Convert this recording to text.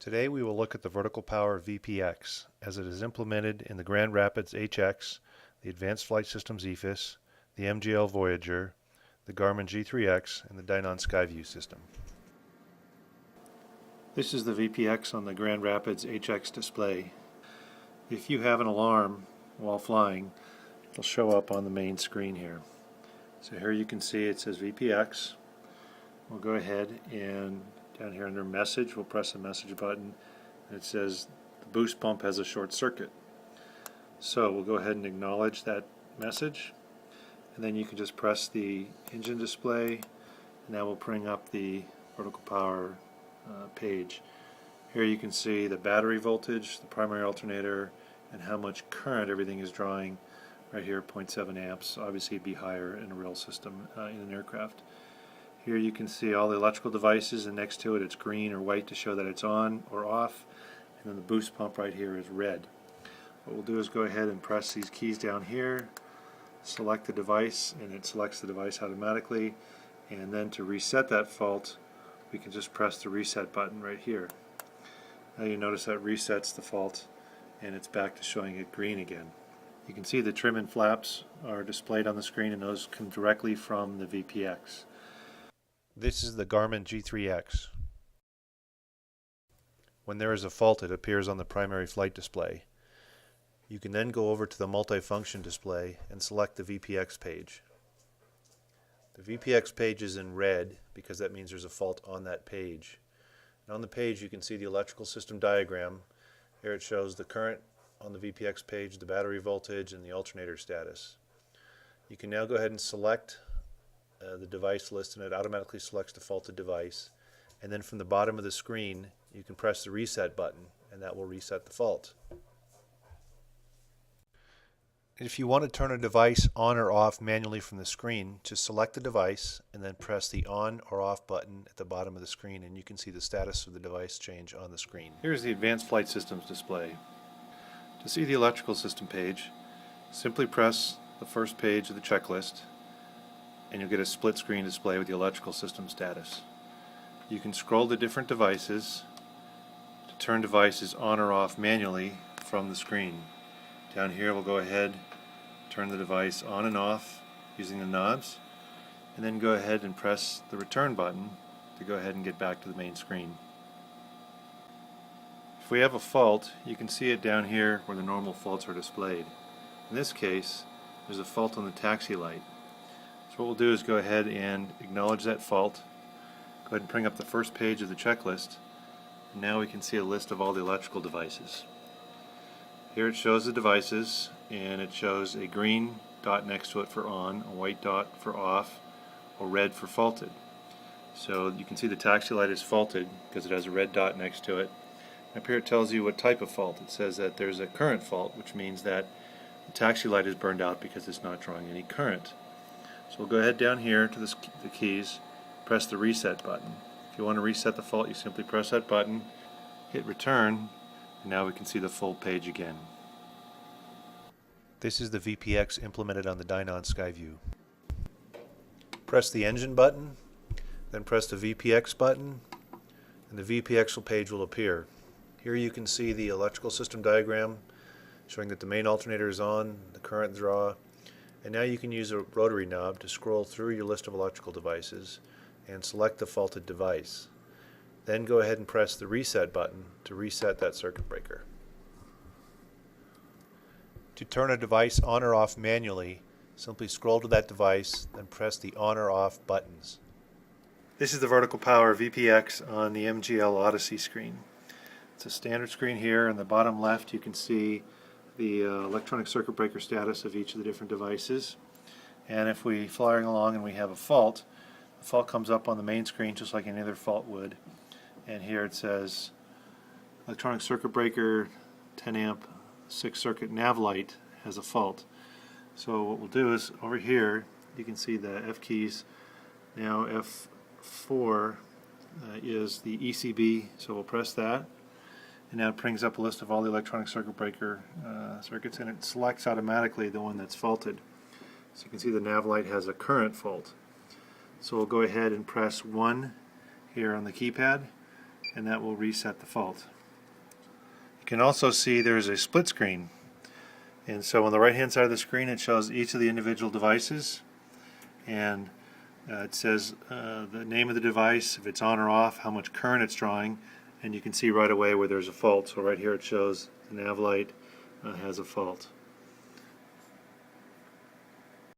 Today we will look at the vertical power VPX as it is implemented in the Grand Rapids HX, the Advanced Flight Systems EFIS, the MGL Voyager, the Garmin G3X, and the Dynon Skyview system. This is the VPX on the Grand Rapids HX display. If you have an alarm while flying, it'll show up on the main screen here. So here you can see it says VPX. We'll go ahead and down here under message, we'll press the message button and it says the boost pump has a short circuit. So we'll go ahead and acknowledge that message, and then you can just press the engine display and that will bring up the vertical power page. Here you can see the battery voltage, the primary alternator, and how much current everything is drawing. Right here, 0.7 amps. Obviously it'd be higher in a real system in an aircraft. Here you can see all the electrical devices, and next to it it's green or white to show that it's on or off, and then the boost pump right here is red. What we'll do is go ahead and press these keys down here, select the device, and it selects the device automatically, and then to reset that fault we can just press the reset button right here. Now you notice that resets the fault and it's back to showing it green again. You can see the trim and flaps are displayed on the screen, and those come directly from the VPX. This is the Garmin G3X. When there is a fault, it appears on the primary flight display. You can then go over to the multifunction display and select the VPX page. The VPX page is in red because that means there's a fault on that page. And on the page you can see the electrical system diagram. Here it shows the current on the VPX page, the battery voltage, and the alternator status. You can now go ahead and select the device list, and it automatically selects the faulted device, and then from the bottom of the screen you can press the reset button and that will reset the fault. If you want to turn a device on or off manually from the screen, just select the device and then press the on or off button at the bottom of the screen, and you can see the status of the device change on the screen. Here's the Advanced Flight Systems display. To see the electrical system page, simply press the first page of the checklist and you'll get a split screen display with the electrical system status. You can scroll to different devices to turn devices on or off manually from the screen. Down here we'll go ahead, turn the device on and off using the knobs, and then go ahead and press the return button to go ahead and get back to the main screen. If we have a fault, you can see it down here where the normal faults are displayed. In this case, there's a fault on the taxi light. So what we'll do is go ahead and acknowledge that fault. Go ahead and bring up the first page of the checklist, and now we can see a list of all the electrical devices. Here it shows the devices, and it shows a green dot next to it for on, a white dot for off, or red for faulted. So you can see the taxi light is faulted because it has a red dot next to it. Up here it tells you what type of fault. It says that there's a current fault, which means that the taxi light is burned out because it's not drawing any current. So we'll go ahead down here to the keys, press the reset button. If you want to reset the fault, you simply press that button, hit return, and now we can see the full page again. This is the VPX implemented on the Dynon Skyview. Press the engine button, then press the VPX button, and the VPX page will appear. Here you can see the electrical system diagram showing that the main alternator is on, the current draw, and now you can use a rotary knob to scroll through your list of electrical devices and select the faulted device. Then go ahead and press the reset button to reset that circuit breaker. To turn a device on or off manually, simply scroll to that device, then press the on or off buttons. This is the vertical power VPX on the MGL Odyssey screen. It's a standard screen here. On the bottom left you can see the electronic circuit breaker status of each of the different devices, and if we flying along and we have a fault, the fault comes up on the main screen just like any other fault would, and here it says electronic circuit breaker 10 amp 6 circuit nav light has a fault. So what we'll do is over here you can see the F keys. Now F4 is the ECB, so we'll press that. And now it brings up a list of all the electronic circuit breaker circuits, and it selects automatically the one that's faulted. So you can see the nav light has a current fault. So we'll go ahead and press 1 here on the keypad, and that will reset the fault. You can also see there's a split screen, and so on the right hand side of the screen it shows each of the individual devices, and it says the name of the device, if it's on or off, how much current it's drawing, and you can see right away where there's a fault. So right here it shows the nav light has a fault.